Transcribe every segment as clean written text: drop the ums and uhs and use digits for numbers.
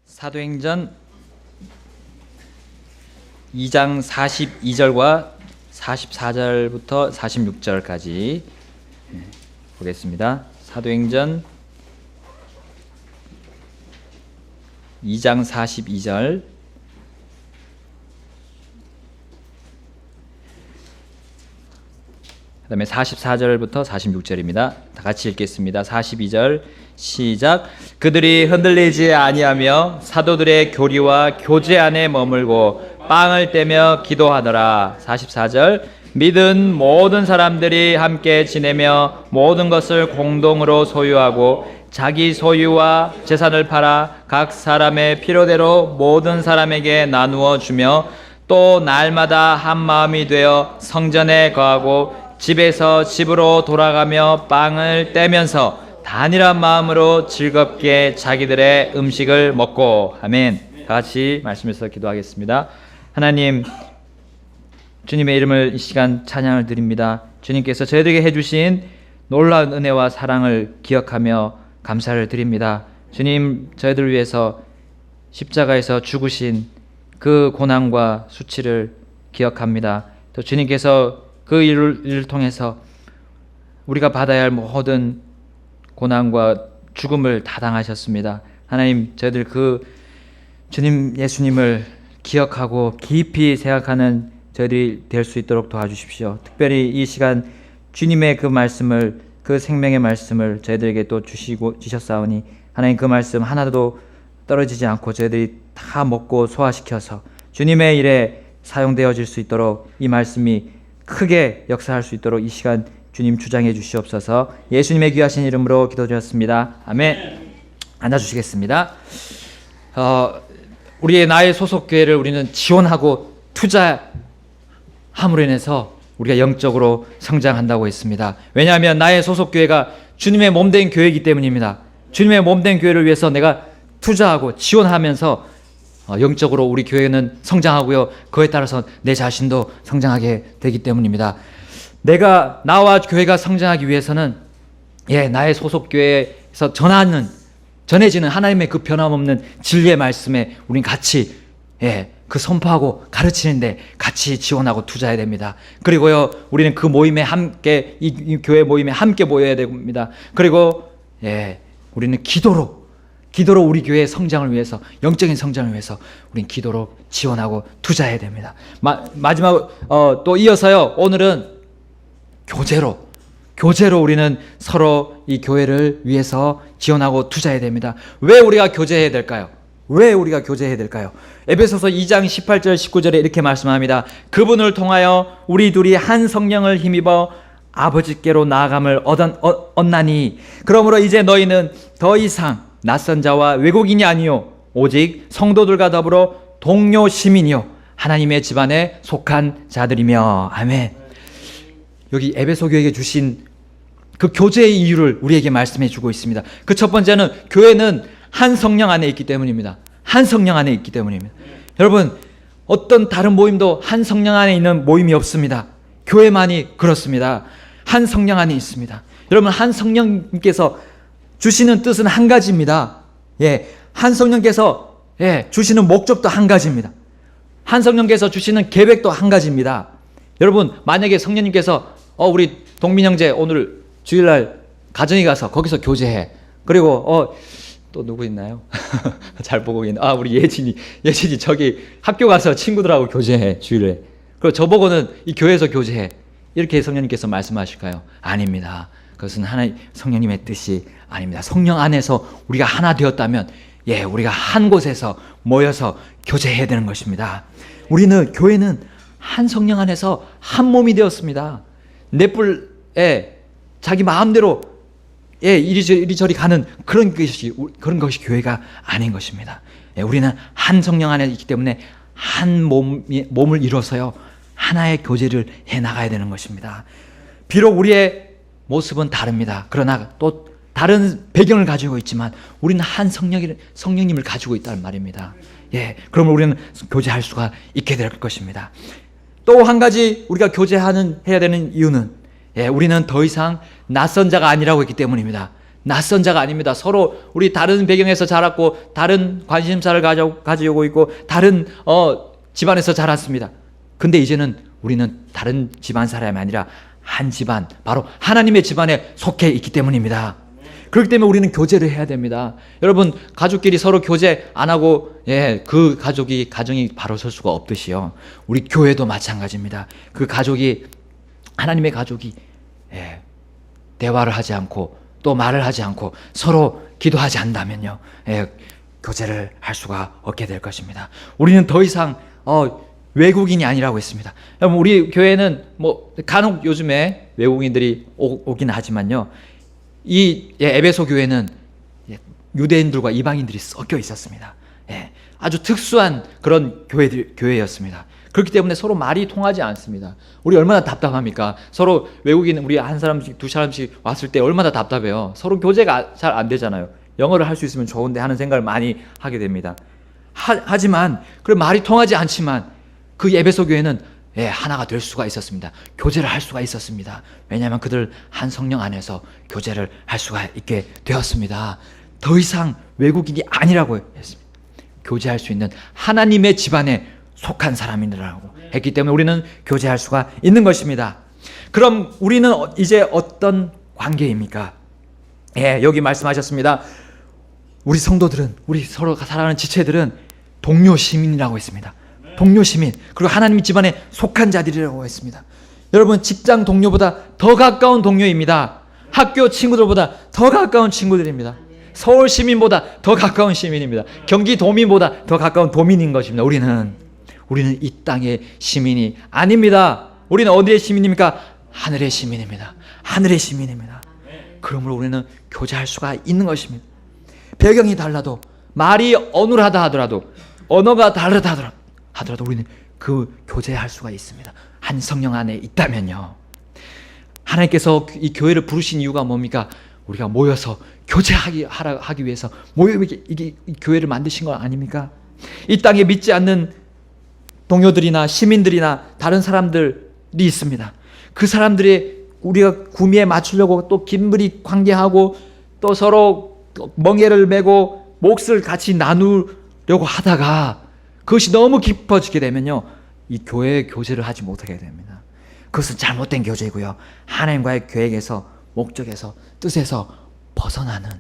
사도행전 2장 42절과 44절부터 46절까지 보겠습니다. 사도행전 2장 42절, 그 다음에 44절부터 46절입니다. 다 같이 읽겠습니다. 42절 시작. 그들이 흔들리지 아니하며 사도들의 교리와 교제 안에 머물고 빵을 떼며 기도하더라. 44절 믿은 모든 사람들이 함께 지내며 모든 것을 공동으로 소유하고 자기 소유와 재산을 팔아 각 사람의 필요대로 모든 사람에게 나누어 주며 또 날마다 한 마음이 되어 성전에 거하고 집에서 집으로 돌아가며 빵을 떼면서 단일한 마음으로 즐겁게 자기들의 음식을 먹고. 아멘. 다 같이 말씀에서 기도하겠습니다. 하나님, 주님의 이름을 이 시간 찬양을 드립니다. 주님께서 저희들에게 해주신 놀라운 은혜와 사랑을 기억하며 감사를 드립니다. 주님, 저희들을 위해서 십자가에서 죽으신 그 고난과 수치를 기억합니다. 또 주님께서 그 일을 통해서 우리가 받아야 할 모든 고난과 죽음을 다 당하셨습니다. 하나님, 저희들 그 주님 예수님을 기억하고 깊이 생각하는 저희들이 될 수 있도록 도와주십시오. 특별히 이 시간 주님의 그 말씀을, 그 생명의 말씀을 저희들에게 또 주셨사오니 하나님, 그 말씀 하나도 떨어지지 않고 저희들이 다 먹고 소화시켜서 주님의 일에 사용되어질 수 있도록, 이 말씀이 크게 역사할 수 있도록 이 시간 주님 주장해 주시옵소서. 예수님의 귀하신 이름으로 기도드렸습니다. 아멘. 앉아주시겠습니다. 우리의 나의 소속 교회를 우리는 지원하고 투자함으로 인해서 우리가 영적으로 성장한다고 했습니다. 왜냐하면 나의 소속 교회가 주님의 몸된 교회이기 때문입니다. 주님의 몸된 교회를 위해서 내가 투자하고 지원하면서 영적으로 우리 교회는 성장하고요, 그에 따라서 내 자신도 성장하게 되기 때문입니다. 나와 교회가 성장하기 위해서는 나의 소속 교회에서 전해지는 하나님의 그 변함없는 진리의 말씀에 우린 같이 그 선포하고 가르치는데 같이 지원하고 투자해야 됩니다. 그리고요, 우리는 그 모임에 함께, 이 교회 모임에 함께 모여야 됩니다. 그리고 우리는 기도로 우리 교회의 성장을 위해서, 영적인 성장을 위해서 우린 기도로 지원하고 투자해야 됩니다. 마지막 또 이어서요, 오늘은 교제로 우리는 서로 이 교회를 위해서 지원하고 투자해야 됩니다. 왜 우리가 교제해야 될까요? 에베소서 2장 18절 19절에 이렇게 말씀합니다. 그분을 통하여 우리 둘이 한 성령을 힘입어 아버지께로 나아감을 얻나니 그러므로 이제 너희는 더 이상 낯선 자와 외국인이 아니요 오직 성도들과 더불어 동료 시민이요 하나님의 집안에 속한 자들이며. 아멘. 여기 에베소 교회에게 주신 그 교제의 이유를 우리에게 말씀해 주고 있습니다. 그 첫 번째는 교회는 한 성령 안에 있기 때문입니다. 한 성령 안에 있기 때문입니다. 여러분, 어떤 다른 모임도 한 성령 안에 있는 모임이 없습니다. 교회만이 그렇습니다. 한 성령 안에 있습니다. 여러분, 한 성령님께서 주시는 뜻은 한 가지입니다. 한 성령께서 주시는 목적도 한 가지입니다. 한 성령께서 주시는 계획도 한 가지입니다. 여러분, 만약에 성령님께서 우리 동민 형제 오늘 주일날 가정에 가서 거기서 교제해. 그리고 또 누구 있나요? 잘 보고 있는 우리 예진이 저기 학교 가서 친구들하고 교제해 주일에. 그리고 저보고는 이 교회에서 교제해. 이렇게 성령님께서 말씀하실까요? 아닙니다. 그것은 하나님 성령님의 뜻이 아닙니다. 성령 안에서 우리가 하나 되었다면 우리가 한 곳에서 모여서 교제해야 되는 것입니다. 교회는 한 성령 안에서 한 몸이 되었습니다. 넷불에 자기 마음대로 이리저리 가는 그런 것이 교회가 아닌 것입니다. 우리는 한 성령 안에 있기 때문에 한 몸을 이뤄서요 하나의 교제를 해 나가야 되는 것입니다. 비록 우리의 모습은 다릅니다. 그러나 또 다른 배경을 가지고 있지만 우리는 한 성령님을 가지고 있다는 말입니다. 예, 그러면 우리는 교제할 수가 있게 될 것입니다. 또 한 가지 우리가 해야 되는 이유는, 예, 우리는 더 이상 낯선 자가 아니라고 했기 때문입니다. 낯선 자가 아닙니다. 서로 우리 다른 배경에서 자랐고 다른 관심사를 가지고 있고 다른 집안에서 자랐습니다. 근데 이제는 우리는 다른 집안 사람이 아니라 한 집안, 바로 하나님의 집안에 속해 있기 때문입니다. 그렇기 때문에 우리는 교제를 해야 됩니다. 여러분, 가족끼리 서로 교제 안 하고, 예, 그 가정이 바로 설 수가 없듯이요, 우리 교회도 마찬가지입니다. 그 가족이, 하나님의 가족이, 예, 대화를 하지 않고 또 말을 하지 않고 서로 기도하지 않는다면요, 예, 교제를 할 수가 없게 될 것입니다. 우리는 더 이상 외국인이 아니라고 했습니다. 여러분, 우리 교회는 간혹 요즘에 외국인들이 오긴 하지만요, 이 에베소 교회는 유대인들과 이방인들이 섞여 있었습니다. 예, 아주 특수한 그런 교회였습니다. 그렇기 때문에 서로 말이 통하지 않습니다. 우리 얼마나 답답합니까? 서로 외국인 우리 한 사람씩 두 사람씩 왔을 때 얼마나 답답해요. 서로 교제가 잘 안 되잖아요. 영어를 할 수 있으면 좋은데 하는 생각을 많이 하게 됩니다. 하지만 그 말이 통하지 않지만 그 에베소 교회는, 예, 하나가 될 수가 있었습니다. 교제를 할 수가 있었습니다. 왜냐하면 그들 한 성령 안에서 교제를 할 수가 있게 되었습니다. 더 이상 외국인이 아니라고 했습니다. 교제할 수 있는 하나님의 집안에 속한 사람이라고 했기 때문에 우리는 교제할 수가 있는 것입니다. 그럼 우리는 이제 어떤 관계입니까? 예, 여기 말씀하셨습니다. 우리 성도들은, 우리 서로 사랑하는 지체들은 동료 시민이라고 했습니다. 동료 시민, 그리고 하나님 집안에 속한 자들이라고 했습니다. 여러분, 직장 동료보다 더 가까운 동료입니다. 학교 친구들보다 더 가까운 친구들입니다. 서울 시민보다 더 가까운 시민입니다. 경기 도민보다 더 가까운 도민인 것입니다. 우리는 이 땅의 시민이 아닙니다. 우리는 어디의 시민입니까? 하늘의 시민입니다. 하늘의 시민입니다. 그러므로 우리는 교제할 수가 있는 것입니다. 배경이 달라도, 말이 어눌하다 하더라도, 언어가 다르다 하더라도 우리는 그 교제할 수가 있습니다. 한 성령 안에 있다면요. 하나님께서 이 교회를 부르신 이유가 뭡니까? 우리가 모여서 교제하기 위해서 이 교회를 만드신 거 아닙니까? 이 땅에 믿지 않는 동료들이나 시민들이나 다른 사람들이 있습니다. 그 사람들이 우리가 구미에 맞추려고 또 긴밀히 관계하고 또 서로 멍에를 메고 몫을 같이 나누려고 하다가 그것이 너무 깊어지게 되면요, 이 교회의 교제를 하지 못하게 됩니다. 그것은 잘못된 교제이고요, 하나님과의 계획에서, 목적에서, 뜻에서 벗어나는,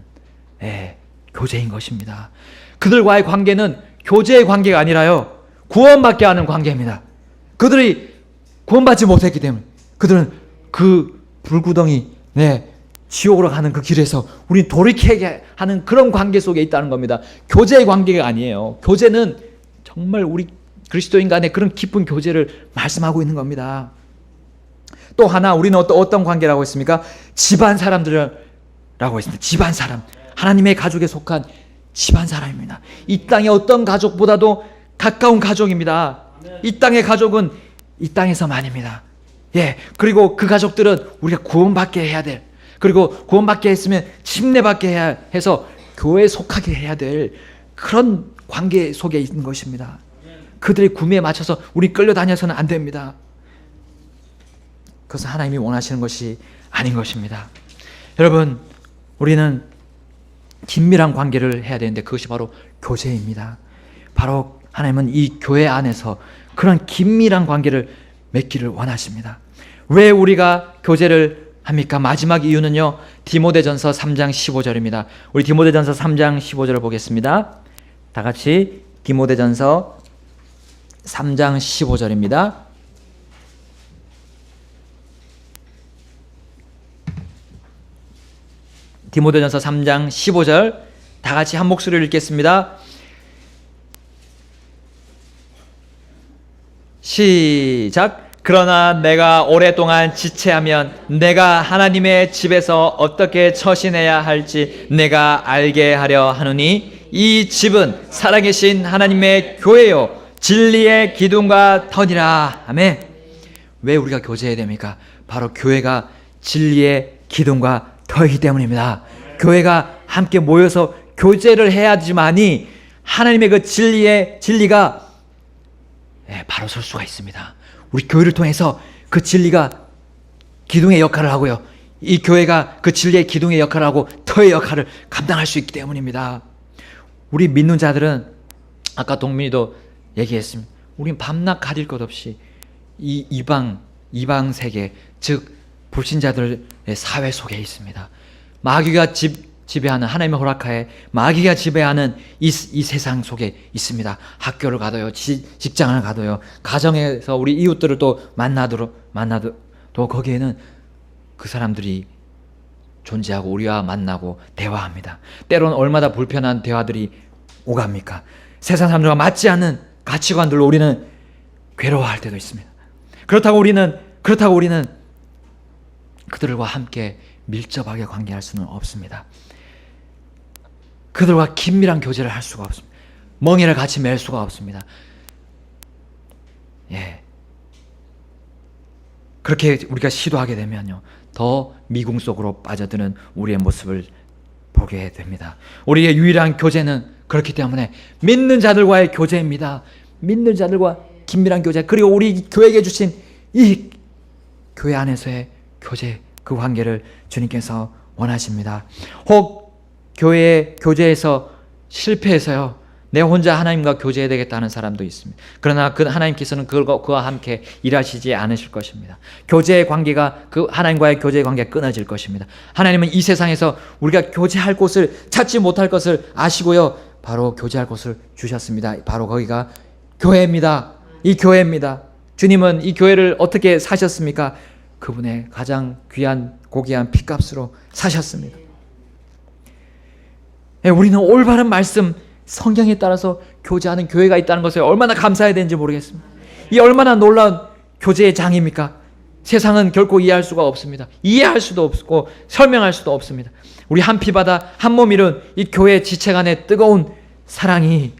예, 교제인 것입니다. 그들과의 관계는 교제의 관계가 아니라요, 구원받게 하는 관계입니다. 그들이 구원받지 못했기 때문에 그들은 그 불구덩이, 네, 지옥으로 가는 그 길에서 우리 돌이키게 하는 그런 관계 속에 있다는 겁니다. 교제의 관계가 아니에요. 교제는 정말 우리 그리스도인 간의 그런 깊은 교제를 말씀하고 있는 겁니다. 또 하나, 우리는 어떤 관계라고 했습니까? 집안 사람들이라고 했습니다. 집안 사람, 하나님의 가족에 속한 집안 사람입니다. 이 땅의 어떤 가족보다도 가까운 가족입니다. 이 땅의 가족은 이 땅에서만입니다. 예, 그리고 그 가족들은 우리가 구원받게 해야 될, 그리고 구원받게 했으면 침례받게 해야 해서 교회에 속하게 해야 될 그런 관계 속에 있는 것입니다. 그들의 구미에 맞춰서 우리 끌려다녀서는 안 됩니다. 그것은 하나님이 원하시는 것이 아닌 것입니다. 여러분, 우리는 긴밀한 관계를 해야 되는데 그것이 바로 교제입니다. 바로 하나님은 이 교회 안에서 그런 긴밀한 관계를 맺기를 원하십니다. 왜 우리가 교제를 합니까? 마지막 이유는요, 디모데전서 3장 15절입니다. 우리 디모데전서 3장 15절을 보겠습니다. 다 같이 디모데전서 3장 15절입니다. 디모데전서 3장 15절 다 같이 한 목소리로 읽겠습니다. 시작. 그러나 내가 오랫동안 지체하면 내가 하나님의 집에서 어떻게 처신해야 할지 내가 알게 하려 하노니 이 집은 살아계신 하나님의 교회요 진리의 기둥과 터니라. 아멘. 왜 우리가 교제해야 됩니까? 바로 교회가 진리의 기둥과 터이기 때문입니다. 교회가 함께 모여서 교제를 해야지만이 하나님의 그 진리가 바로 설 수가 있습니다. 우리 교회를 통해서 그 진리가 기둥의 역할을 하고요, 이 교회가 그 진리의 기둥의 역할을 하고 터의 역할을 감당할 수 있기 때문입니다. 우리 믿는 자들은 아까 동민이도 얘기했습니다. 우린 밤낮 가릴 것 없이 이 이방 세계, 즉 불신자들의 사회 속에 있습니다. 마귀가 지배하는, 하나님의 허락하에 마귀가 지배하는 이 세상 속에 있습니다. 학교를 가도요, 직장을 가도요, 가정에서 우리 이웃들을 또 만나도 거기에는 그 사람들이 존재하고 우리와 만나고 대화합니다. 때로는 얼마나 불편한 대화들이 오갑니까? 세상 사람들과 맞지 않는 가치관들로 우리는 괴로워할 때도 있습니다. 그렇다고 우리는 그들과 함께 밀접하게 관계할 수는 없습니다. 그들과 긴밀한 교제를 할 수가 없습니다. 멍에를 같이 맬 수가 없습니다. 그렇게 우리가 시도하게 되면요, 더 미궁 속으로 빠져드는 우리의 모습을 보게 됩니다. 우리의 유일한 교제는 그렇기 때문에 믿는 자들과의 교제입니다. 믿는 자들과 긴밀한 교제, 그리고 우리 교회에게 주신 이 교회 안에서의 교제, 그 관계를 주님께서 원하십니다. 혹 교회의 교제에서 실패해서요, 내 혼자 하나님과 교제해야 되겠다는 사람도 있습니다. 그러나 그 하나님께서는 그와 함께 일하시지 않으실 것입니다. 교제의 관계가, 그 하나님과의 교제의 관계가 끊어질 것입니다. 하나님은 이 세상에서 우리가 교제할 곳을 찾지 못할 것을 아시고요, 바로 교제할 곳을 주셨습니다. 바로 거기가 교회입니다. 이 교회입니다. 주님은 이 교회를 어떻게 사셨습니까? 그분의 가장 귀한 고귀한 피값으로 사셨습니다. 우리는 올바른 말씀, 성경에 따라서 교제하는 교회가 있다는 것을 얼마나 감사해야 되는지 모르겠습니다. 이 얼마나 놀라운 교제의 장입니까? 세상은 결코 이해할 수가 없습니다. 이해할 수도 없고 설명할 수도 없습니다. 우리 한 피바다 한 몸 이룬 이 교회 지체 간의 뜨거운 사랑이,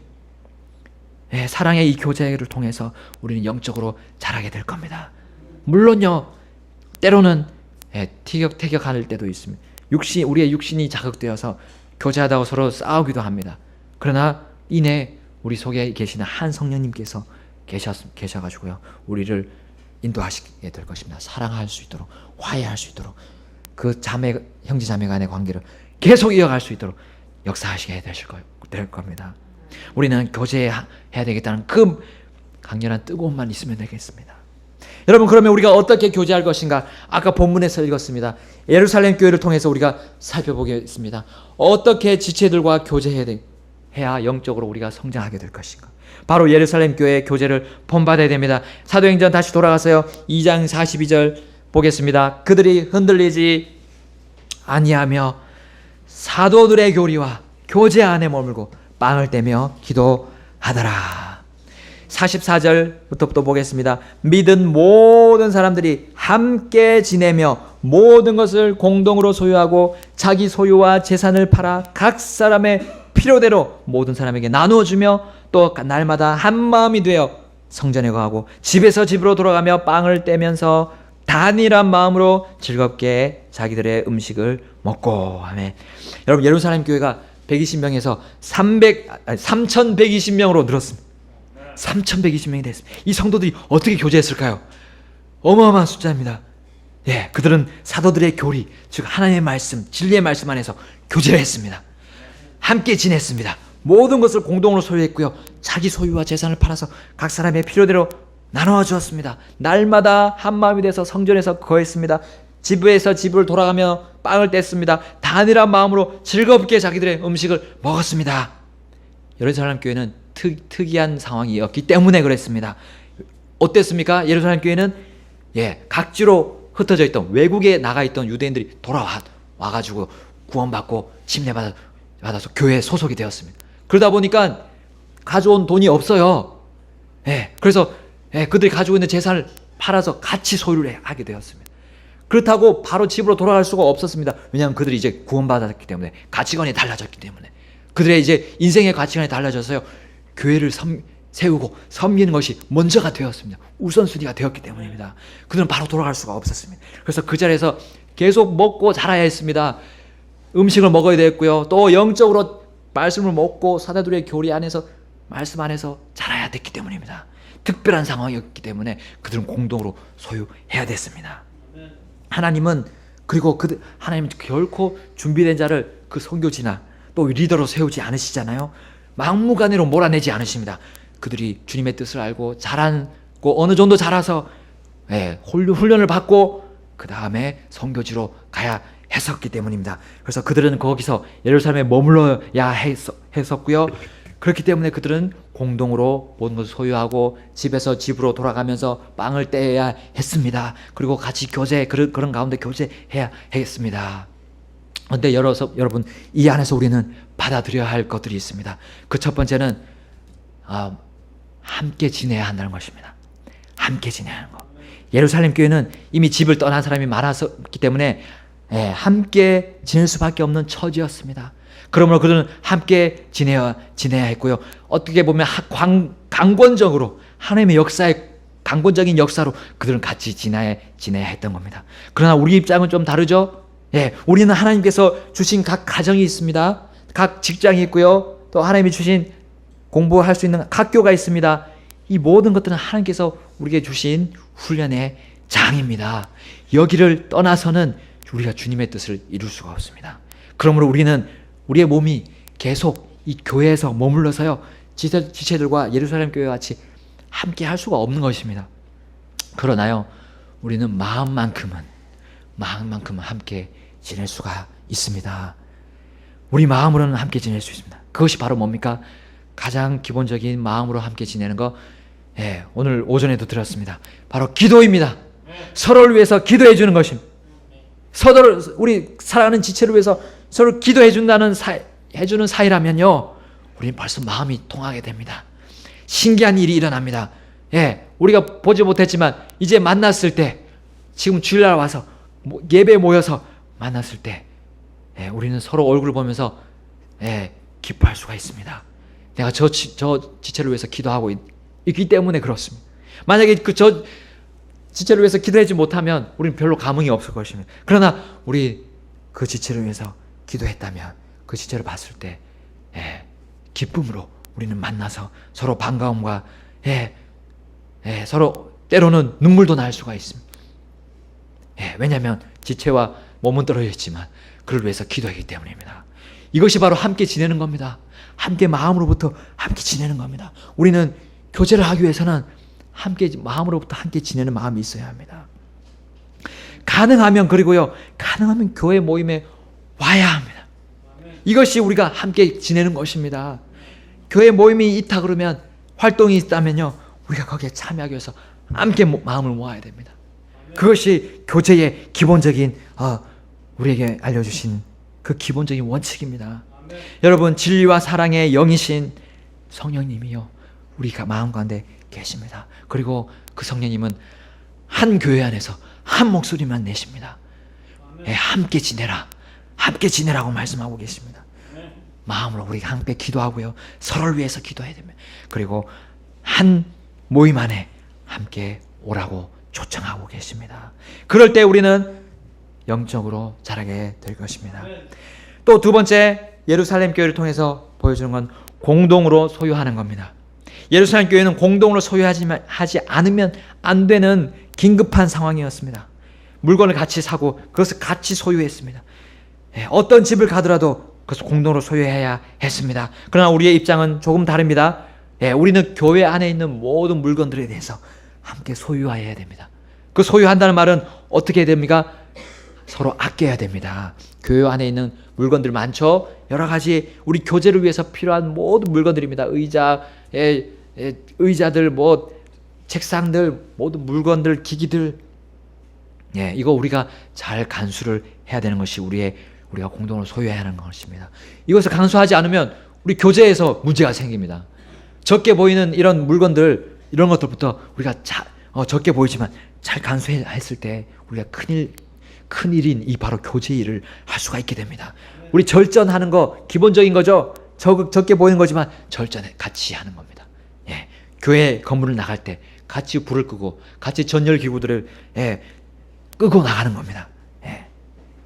사랑의 이 교제를 통해서 우리는 영적으로 자라게 될 겁니다. 물론요, 때로는 티격태격할 때도 있습니다. 우리의 육신이 자극되어서 교제하다가 서로 싸우기도 합니다. 그러나 이내 우리 속에 계시는 한 성령님께서 계셔가지고요, 우리를 인도하시게 될 것입니다. 사랑할 수 있도록, 화해할 수 있도록, 그 형제 자매 간의 관계를 계속 이어갈 수 있도록 역사하시게 될 겁니다. 우리는 교제해야 되겠다는 그 강렬한 뜨거움만 있으면 되겠습니다. 여러분, 그러면 우리가 어떻게 교제할 것인가? 아까 본문에서 읽었습니다. 예루살렘 교회를 통해서 우리가 살펴보겠습니다. 어떻게 지체들과 교제해야 영적으로 우리가 성장하게 될 것인가? 바로 예루살렘 교회의 교제를 본받아야 됩니다. 사도행전 다시 돌아가서요, 2장 42절 보겠습니다. 그들이 흔들리지 아니하며 사도들의 교리와 교제 안에 머물고 빵을 떼며 기도하더라. 44절부터 또 보겠습니다. 믿은 모든 사람들이 함께 지내며 모든 것을 공동으로 소유하고 자기 소유와 재산을 팔아 각 사람의 필요대로 모든 사람에게 나누어 주며 또 날마다 한 마음이 되어 성전에 거하고 집에서 집으로 돌아가며 빵을 떼면서 단일한 마음으로 즐겁게 자기들의 음식을 먹고 하며, 여러분, 예루살렘 교회가 120명에서 3,120명으로 늘었습니다. 3,120명이 됐습니다. 이 성도들이 어떻게 교제했을까요? 어마어마한 숫자입니다. 그들은 사도들의 교리, 즉 하나님의 말씀, 진리의 말씀 안에서 교제를 했습니다. 함께 지냈습니다. 모든 것을 공동으로 소유했고요, 자기 소유와 재산을 팔아서 각 사람의 필요대로 나누어 주었습니다. 날마다 한 마음이 돼서 성전에서 거했습니다. 집에서 집을 돌아가며 빵을 뗐습니다. 단일한 마음으로 즐겁게 자기들의 음식을 먹었습니다. 예루살렘 교회는 특이한 상황이었기 때문에 그랬습니다. 어땠습니까? 예루살렘 교회는 각지로 흩어져 있던, 외국에 나가 있던 유대인들이 돌아와가지고 구원받고 침례받아서 교회에 소속이 되었습니다. 그러다 보니까 가져온 돈이 없어요. 그래서 그들이 가지고 있는 재산을 팔아서 같이 소유를 하게 되었습니다. 그렇다고 바로 집으로 돌아갈 수가 없었습니다. 왜냐하면 그들이 이제 구원받았기 때문에, 가치관이 달라졌기 때문에, 그들의 이제 인생의 가치관이 달라져서요, 교회를 세우고 섬기는 것이 먼저가 되었습니다. 우선순위가 되었기 때문입니다. 그들은 바로 돌아갈 수가 없었습니다. 그래서 그 자리에서 계속 먹고 자라야 했습니다. 음식을 먹어야 됐고요. 또 영적으로 말씀을 먹고 사도들의 교리 안에서 말씀 안에서 자라야 됐기 때문입니다. 특별한 상황이었기 때문에 그들은 공동으로 소유해야 됐습니다. 하나님은 그리고 하나님은 결코 준비된 자를 그 선교지나 또 리더로 세우지 않으시잖아요. 막무가내로 몰아내지 않으십니다. 그들이 주님의 뜻을 알고 자라고 어느 정도 자라서 훈련을 받고 그 다음에 선교지로 가야 했었기 때문입니다. 그래서 그들은 거기서 예루살렘에 머물러야 했었고요. 그렇기 때문에 그들은 공동으로 모든 것을 소유하고 집에서 집으로 돌아가면서 빵을 떼야 했습니다. 그리고 같이 그런 가운데 교제해야 했습니다. 그런데 여러분 이 안에서 우리는 받아들여야 할 것들이 있습니다. 그 첫 번째는 함께 지내야 한다는 것입니다. 함께 지내야 하는 것. 예루살렘 교회는 이미 집을 떠난 사람이 많았기 때문에 함께 지낼 수밖에 없는 처지였습니다. 그러므로 그들은 함께 지내야 했고요. 어떻게 보면 강권적으로 하나님의 역사에 강권적인 역사로 그들은 같이 지내야 했던 겁니다. 그러나 우리 입장은 좀 다르죠. 우리는 하나님께서 주신 각 가정이 있습니다. 각 직장이 있고요. 또 하나님이 주신 공부할 수 있는 학교가 있습니다. 이 모든 것들은 하나님께서 우리에게 주신 훈련의 장입니다. 여기를 떠나서는 우리가 주님의 뜻을 이룰 수가 없습니다. 그러므로 우리는 우리의 몸이 계속 이 교회에서 머물러서요, 지체들과 예루살렘 교회와 같이 함께 할 수가 없는 것입니다. 그러나요, 우리는 마음만큼은 함께 지낼 수가 있습니다. 우리 마음으로는 함께 지낼 수 있습니다. 그것이 바로 뭡니까? 가장 기본적인 마음으로 함께 지내는 거, 오늘 오전에도 들었습니다. 바로 기도입니다. 서로를 위해서 기도해 주는 것입니다. 우리 사랑하는 지체를 위해서 서로 기도해 해주는 사이라면요, 우리는 벌써 마음이 통하게 됩니다. 신기한 일이 일어납니다. 우리가 보지 못했지만 이제 만났을 때, 지금 주일날 와서 예배에 모여서 만났을 때, 우리는 서로 얼굴을 보면서 기뻐할 수가 있습니다. 내가 저 지체를 위해서 기도하고 있기 때문에 그렇습니다. 만약에 저 지체를 위해서 기도하지 못하면 우리는 별로 감흥이 없을 것입니다. 그러나 우리 그 지체를 위해서 기도했다면 그 지체를 봤을 때 기쁨으로 우리는 만나서 서로 반가움과 서로 때로는 눈물도 날 수가 있습니다. 왜냐하면 지체와 몸은 떨어져 있지만 그를 위해서 기도하기 때문입니다. 이것이 바로 함께 지내는 겁니다. 함께 마음으로부터 함께 지내는 겁니다. 우리는 교제를 하기 위해서는 함께 마음으로부터 함께 지내는 마음이 있어야 합니다. 가능하면 교회 모임에 와야 합니다. 이것이 우리가 함께 지내는 것입니다. 교회 모임이 있다 그러면, 활동이 있다면요, 우리가 거기에 참여하기 위해서 함께 마음을 모아야 됩니다. 그것이 교제의 기본적인 우리에게 알려주신 그 기본적인 원칙입니다. 여러분, 진리와 사랑의 영이신 성령님이요, 우리가 마음 가운데 계십니다. 그리고 그 성령님은 한 교회 안에서 한 목소리만 내십니다. 함께 지내라고 말씀하고 계십니다. 마음으로 우리가 함께 기도하고요, 서로를 위해서 기도해야 됩니다. 그리고 한 모임 안에 함께 오라고 초청하고 계십니다. 그럴 때 우리는 영적으로 자라게 될 것입니다. 또 두 번째, 예루살렘 교회를 통해서 보여주는 건 공동으로 소유하는 겁니다. 예루살렘 교회는 공동으로 소유하지 않으면 안 되는 긴급한 상황이었습니다. 물건을 같이 사고 그것을 같이 소유했습니다. 어떤 집을 가더라도 그것을 공동으로 소유해야 했습니다. 그러나 우리의 입장은 조금 다릅니다. 우리는 교회 안에 있는 모든 물건들에 대해서 함께 소유해야 됩니다. 그 소유한다는 말은 어떻게 해야 됩니까? 서로 아껴야 됩니다. 교회 안에 있는 물건들 많죠? 여러 가지 우리 교제를 위해서 필요한 모든 물건들입니다. 의자들, 책상들, 모든 물건들, 기기들. 이거 우리가 잘 간수를 해야 되는 것이 우리가 공동으로 소유해야 하는 것입니다. 이것을 간수하지 않으면 우리 교제에서 문제가 생깁니다. 적게 보이는 이런 물건들, 이런 것들부터 우리가 적게 보이지만 잘 간수했을 때 우리가 큰일인 이 바로 교제 일을 할 수가 있게 됩니다. 우리 절전하는 거 기본적인 거죠. 적게 보이는 거지만 절전에 같이 하는 겁니다. 교회 건물을 나갈 때 같이 불을 끄고 같이 전열 기구들을 끄고 나가는 겁니다.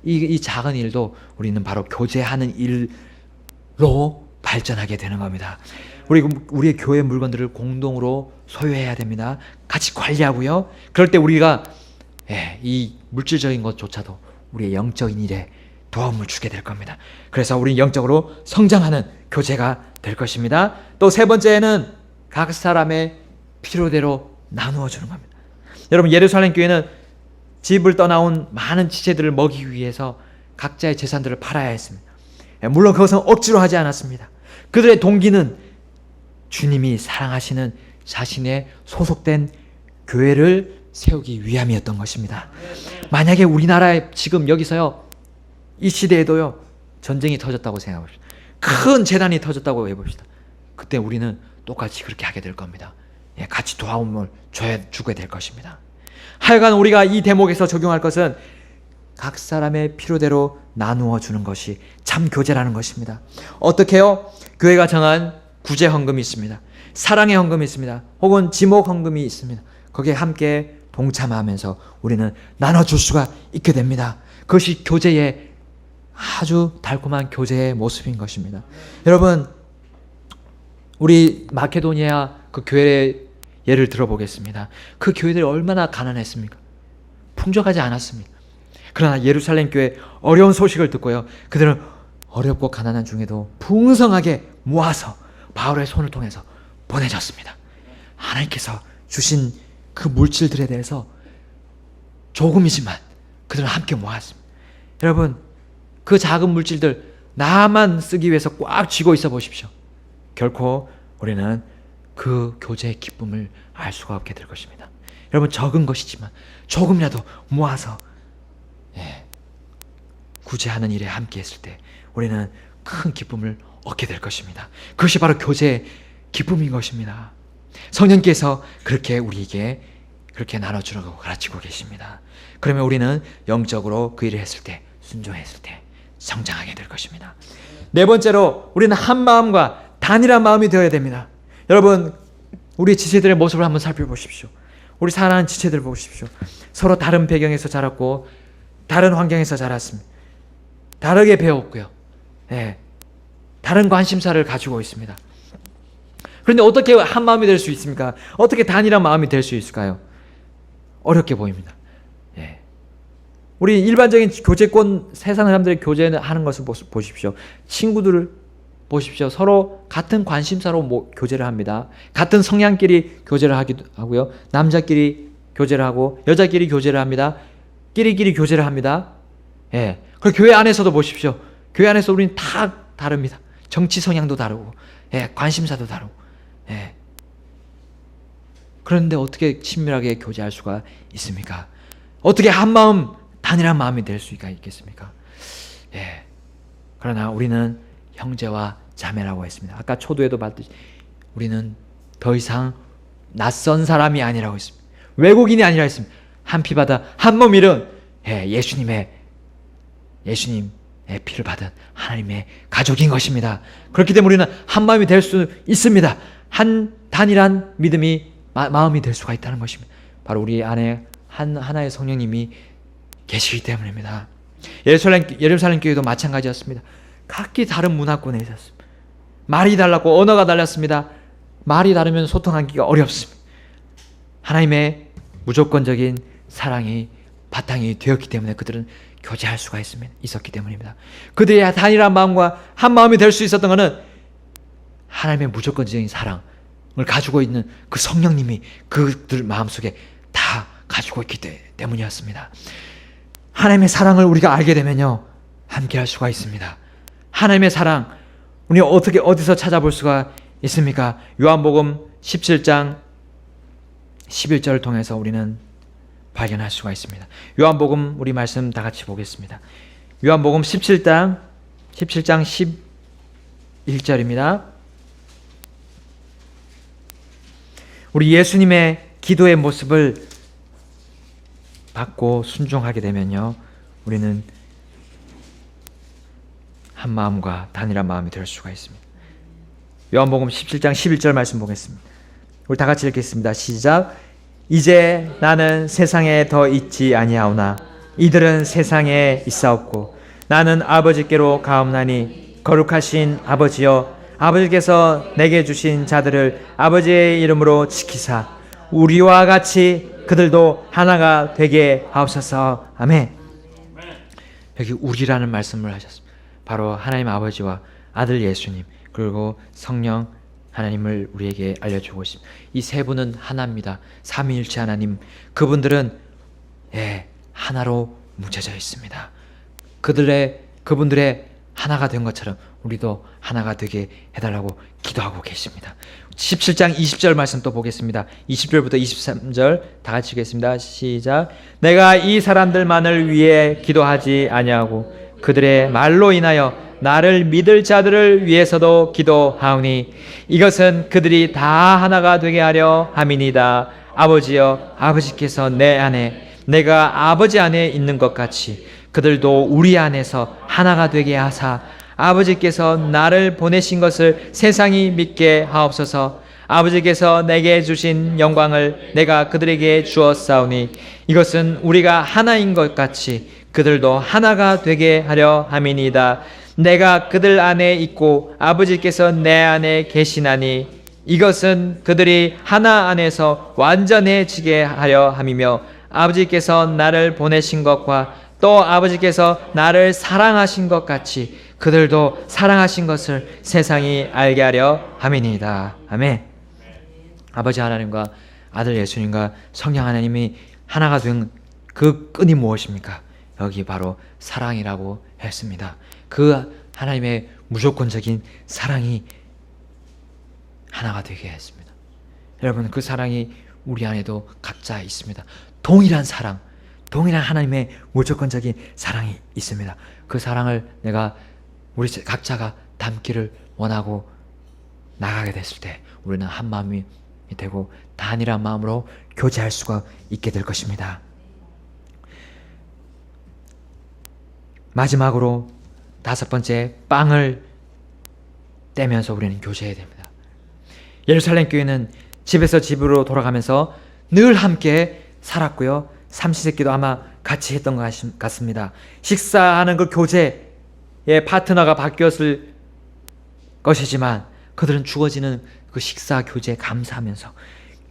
이 작은 일도 우리는 바로 교제하는 일로 발전하게 되는 겁니다. 우리의 교회 물건들을 공동으로 소유해야 됩니다. 같이 관리하고요. 그럴 때 우리가 이 물질적인 것조차도 우리의 영적인 일에 도움을 주게 될 겁니다. 그래서 우리 영적으로 성장하는 교제가 될 것입니다. 또 세 번째는 각 사람의 필요대로 나누어 주는 겁니다. 여러분, 예루살렘 교회는 집을 떠나온 많은 지체들을 먹이기 위해서 각자의 재산들을 팔아야 했습니다. 물론 그것은 억지로 하지 않았습니다. 그들의 동기는 주님이 사랑하시는 자신의 소속된 교회를 세우기 위함이었던 것입니다. 만약에 우리나라에 지금 여기서요, 이 시대에도요, 전쟁이 터졌다고 생각해봅시다. 큰 재난이 터졌다고 해봅시다. 그때 우리는 똑같이 그렇게 하게 될 겁니다. 같이 도움을 주게 될 것입니다. 하여간 우리가 이 대목에서 적용할 것은 각 사람의 필요대로 나누어 주는 것이 참 교제라는 것입니다. 어떻게요? 교회가 정한 구제 헌금이 있습니다. 사랑의 헌금이 있습니다. 혹은 지목 헌금이 있습니다. 거기에 함께 동참하면서 우리는 나눠줄 수가 있게 됩니다. 그것이 교제의 아주 달콤한 교제의 모습인 것입니다. 여러분, 우리 마케도니아 그 교회의 예를 들어보겠습니다. 그 교회들이 얼마나 가난했습니까? 풍족하지 않았습니다. 그러나 예루살렘 교회 어려운 소식을 듣고요, 그들은 어렵고 가난한 중에도 풍성하게 모아서 바울의 손을 통해서 보내줬습니다. 하나님께서 주신 그 물질들에 대해서 조금이지만 그들은 함께 모았습니다. 여러분, 그 작은 물질들 나만 쓰기 위해서 꽉 쥐고 있어 보십시오. 결코 우리는 그 교제의 기쁨을 알 수가 없게 될 것입니다. 여러분, 적은 것이지만 조금이라도 모아서 구제하는 일에 함께 했을 때 우리는 큰 기쁨을 얻게 될 것입니다. 그것이 바로 교제의 기쁨인 것입니다. 성령께서 그렇게 우리에게 그렇게 나눠주라고 가르치고 계십니다. 그러면 우리는 영적으로 그 일을 했을 때, 순종했을 때 성장하게 될 것입니다. 네 번째로 우리는 한 마음과 단일한 마음이 되어야 됩니다. 여러분, 우리 지체들의 모습을 한번 살펴보십시오. 우리 사랑하는 지체들 보십시오. 서로 다른 배경에서 자랐고 다른 환경에서 자랐습니다. 다르게 배웠고요. 다른 관심사를 가지고 있습니다. 그런데 어떻게 한 마음이 될 수 있습니까? 어떻게 단일한 마음이 될 수 있을까요? 어렵게 보입니다. 우리 일반적인 교제권, 세상 사람들의 교제하는 것을 보십시오. 친구들을 보십시오. 서로 같은 관심사로 교제를 합니다. 같은 성향끼리 교제를 하기도 하고요. 남자끼리 교제를 하고 여자끼리 교제를 합니다. 끼리끼리 교제를 합니다. 그리고 교회 안에서도 보십시오. 교회 안에서 우리는 다 다릅니다. 정치 성향도 다르고 관심사도 다르고. 그런데 어떻게 친밀하게 교제할 수가 있습니까? 어떻게 한 마음, 단일한 마음이 될 수가 있겠습니까? 그러나 우리는 형제와 자매라고 했습니다. 아까 초도에도 봤듯이 우리는 더 이상 낯선 사람이 아니라고 했습니다. 외국인이 아니라 했습니다. 한 피 받아 한 몸 이룬 예수님의 피를 받은 하나님의 가족인 것입니다. 그렇기 때문에 우리는 한 마음이 될 수 있습니다. 한 단일한 믿음이 마음이 될 수가 있다는 것입니다. 바로 우리 안에 하나의 성령님이 계시기 때문입니다. 예루살렘 교회도 마찬가지였습니다. 각기 다른 문화권에 있었습니다. 말이 달랐고 언어가 달랐습니다. 말이 다르면 소통하기가 어렵습니다. 하나님의 무조건적인 사랑이 바탕이 되었기 때문에 그들은 교제할 수가 있었기 때문입니다. 그들의 단일한 마음과 한 마음이 될 수 있었던 것은 하나님의 무조건적인 사랑을 가지고 있는 그 성령님이 그들 마음속에 다 가지고 있기 때문이었습니다. 하나님의 사랑을 우리가 알게 되면요, 함께 할 수가 있습니다. 하나님의 사랑, 우리 어디서 찾아볼 수가 있습니까? 요한복음 17장 11절을 통해서 우리는 발견할 수가 있습니다. 요한복음 우리 말씀 다 같이 보겠습니다. 요한복음 17장 11절입니다. 우리 예수님의 기도의 모습을 받고 순종하게 되면요, 우리는 한 마음과 단일한 마음이 될 수가 있습니다. 요한복음 17장 11절 말씀 보겠습니다. 우리 다 같이 읽겠습니다. 시작. 이제 나는 세상에 더 있지 아니하오나 이들은 세상에 있사옵고 나는 아버지께로 가옵나니 거룩하신 아버지여, 아버지께서 내게 주신 자들을 아버지의 이름으로 지키사 우리와 같이 그들도 하나가 되게 하옵소서. 아멘. 여기 우리라는 말씀을 하셨습니다. 바로 하나님 아버지와 아들 예수님 그리고 성령 하나님을 우리에게 알려주고 있습니다. 이 세 분은 하나입니다. 삼위일체 하나님, 그분들은 하나로 뭉쳐져 있습니다. 그분들의 하나가 된 것처럼 우리도 하나가 되게 해달라고 기도하고 계십니다. 17장 20절 말씀 또 보겠습니다. 20절부터 23절 다 같이 읽겠습니다. 시작. 내가 이 사람들만을 위해 기도하지 아니하고 그들의 말로 인하여 나를 믿을 자들을 위해서도 기도하오니 이것은 그들이 다 하나가 되게 하려 함이니이다. 아버지여, 아버지께서 내 안에 내가 아버지 안에 있는 것 같이 그들도 우리 안에서 하나가 되게 하사 아버지께서 나를 보내신 것을 세상이 믿게 하옵소서. 아버지께서 내게 주신 영광을 내가 그들에게 주었사오니 이것은 우리가 하나인 것 같이 그들도 하나가 되게 하려 함이니이다. 내가 그들 안에 있고 아버지께서 내 안에 계시나니 이것은 그들이 하나 안에서 완전해지게 하려 함이며 아버지께서 나를 보내신 것과 또 아버지께서 나를 사랑하신 것 같이 그들도 사랑하신 것을 세상이 알게 하려 함이니이다. 아멘. 아버지 하나님과 아들 예수님과 성령 하나님이 하나가 된 그 끈이 무엇입니까? 여기 바로 사랑이라고 했습니다. 그 하나님의 무조건적인 사랑이 하나가 되게 했습니다. 여러분, 그 사랑이 우리 안에도 각자 있습니다. 동일한 사랑, 동일한 하나님의 무조건적인 사랑이 있습니다. 그 사랑을 우리 각자가 담기를 원하고 나가게 됐을 때 우리는 한 마음이 되고 단일한 마음으로 교제할 수가 있게 될 것입니다. 마지막으로 5번째, 빵을 떼면서 우리는 교제해야 됩니다. 예루살렘 교회는 집에서 집으로 돌아가면서 늘 함께 살았고요. 삼시세끼도 아마 같이 했던 것 같습니다. 식사하는 그 교제의 파트너가 바뀌었을 것이지만 그들은 주어지는 그 식사 교제에 감사하면서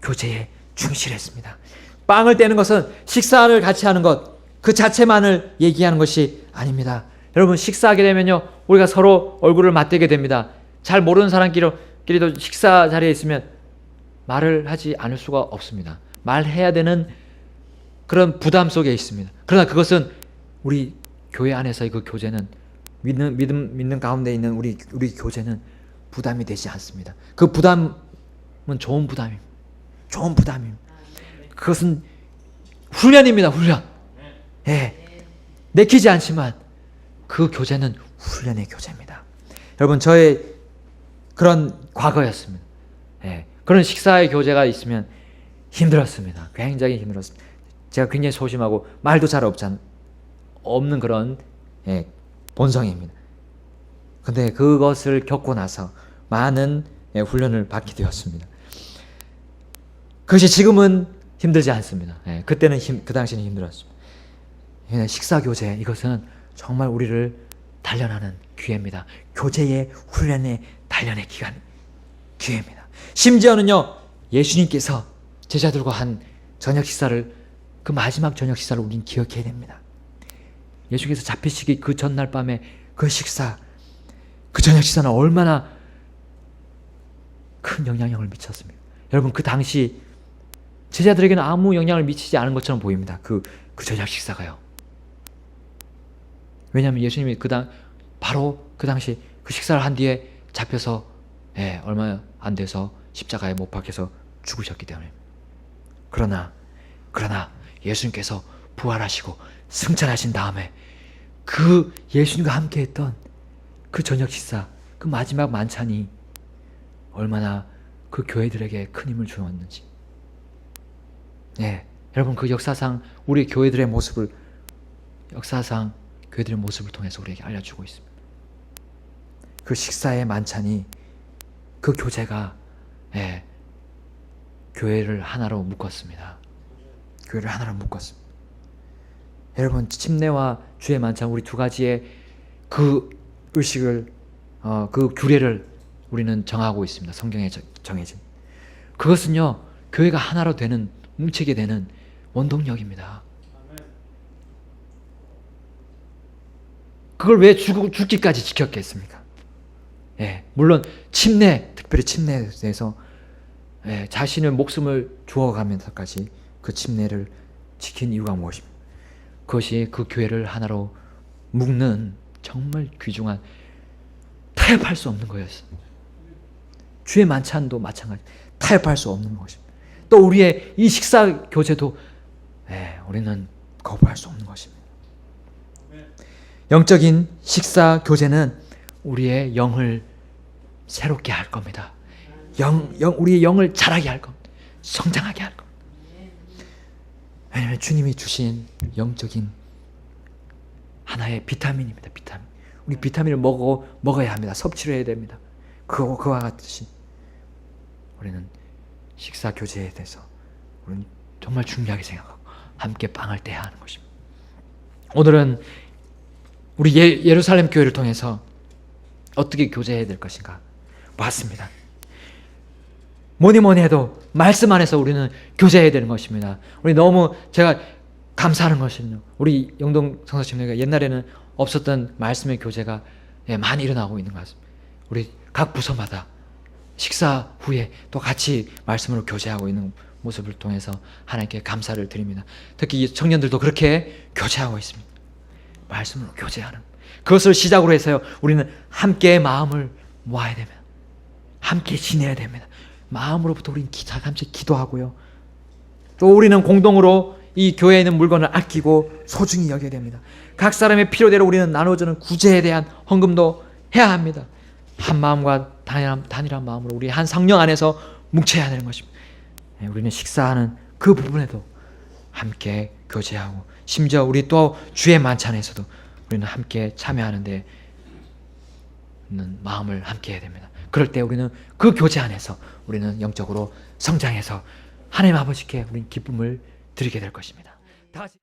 교제에 충실했습니다. 빵을 떼는 것은 식사를 같이 하는 것 그 자체만을 얘기하는 것이 아닙니다. 여러분, 식사하게 되면요 우리가 서로 얼굴을 맞대게 됩니다. 잘 모르는 사람끼리도 식사 자리에 있으면 말을 하지 않을 수가 없습니다. 말해야 되는 그런 부담 속에 있습니다. 그러나 그것은 우리 교회 안에서의 그 교제는 믿는 가운데 있는 우리 교제는 부담이 되지 않습니다. 그 부담은 좋은 부담입니다. 좋은 부담입니다. 그것은 훈련입니다. 훈련. 내키지 않지만 그 교제는 훈련의 교제입니다. 여러분, 저의 그런 과거였습니다. 그런 식사의 교제가 있으면 힘들었습니다. 굉장히 힘들었습니다. 제가 굉장히 소심하고 말도 잘 없는 그런 본성입니다. 근데 그것을 겪고 나서 많은 훈련을 받게 되었습니다. 그것이 지금은 힘들지 않습니다. 그때는 그 당시는 힘들었습니다. 식사 교제, 이것은 정말 우리를 단련하는 기회입니다. 교제의 훈련의 단련의 기회입니다. 심지어는요 예수님께서 제자들과 한 저녁 식사를, 그 마지막 저녁 식사를 우리는 기억해야 됩니다. 예수께서 잡히시기 그 전날 밤에 그 식사, 그 저녁 식사는 얼마나 큰 영향력을 미쳤습니까? 여러분, 그 당시 제자들에게는 아무 영향을 미치지 않은 것처럼 보입니다. 그 저녁 식사가요. 왜냐하면 예수님이 바로 그 당시 그 식사를 한 뒤에 잡혀서 얼마 안 돼서 십자가에 못 박혀서 죽으셨기 때문에. 그러나 예수님께서 부활하시고 승천하신 다음에 그 예수님과 함께 했던 그 저녁 식사, 그 마지막 만찬이 얼마나 그 교회들에게 큰 힘을 주었는지. 여러분, 그 역사상 우리 교회들의 모습을 통해서 우리에게 알려주고 있습니다. 그 식사의 만찬이, 그 교제가 교회를 하나로 묶었습니다. 교회를 하나로 묶었습니다. 여러분, 침례와 주의 만찬, 우리 두 가지의 그 의식을, 그 규례를 우리는 정하고 있습니다. 성경에 정해진. 그것은요, 교회가 하나로 되는, 뭉치게 되는 원동력입니다. 그걸 왜 죽기까지 지켰겠습니까? 예, 물론 침례, 특별히 침례에 대해서 자신의 목숨을 주어가면서까지 그 침례를 지킨 이유가 무엇입니까? 그것이 그 교회를 하나로 묶는 정말 귀중한, 타협할 수 없는 거였어요. 주의 만찬도 마찬가지, 타협할 수 없는 것입니다. 또 우리의 이 식사 교제도 우리는 거부할 수 없는 것입니다. 영적인 식사 교제는 우리의 영을 새롭게 할 겁니다. 우리의 영을 자라게 할 겁니다. 성장하게 할 겁니다. 왜냐하면 주님이 주신 영적인 하나의 비타민입니다. 비타민. 우리 비타민을 먹어야 합니다. 섭취를 해야 됩니다. 그와 같이 우리는 식사 교제에 대해서 우리는 정말 중요하게 생각하고 함께 빵을 떼야 하는 것입니다. 오늘은 우리 예루살렘 교회를 통해서 어떻게 교제해야 될 것인가 봤습니다. 뭐니 해도 말씀 안에서 우리는 교제해야 되는 것입니다. 우리 너무 제가 감사하는 것은요, 우리 영동 성사팀내가 옛날에는 없었던 말씀의 교제가 많이 일어나고 있는 것 같습니다. 우리 각 부서마다 식사 후에 또 같이 말씀으로 교제하고 있는 모습을 통해서 하나님께 감사를 드립니다. 특히 청년들도 그렇게 교제하고 있습니다. 말씀으로 교제하는, 그것을 시작으로 해서요, 우리는 함께 마음을 모아야 됩니다. 함께 지내야 됩니다. 마음으로부터 우리는 함께 기도하고요, 또 우리는 공동으로 이 교회에 있는 물건을 아끼고 소중히 여겨야 됩니다. 각 사람의 필요대로 우리는 나눠주는 구제에 대한 헌금도 해야 합니다. 한 마음과 단일한 마음으로 우리 한 성령 안에서 뭉쳐야 되는 것입니다. 우리는 식사하는 그 부분에도 함께 교제하고, 심지어 우리 또 주의 만찬에서도 우리는 함께 참여하는 데 있는 마음을 함께 해야 됩니다. 그럴 때 우리는 그 교제 안에서 우리는 영적으로 성장해서 하나님 아버지께 우리는 기쁨을 드리게 될 것입니다. 다 같이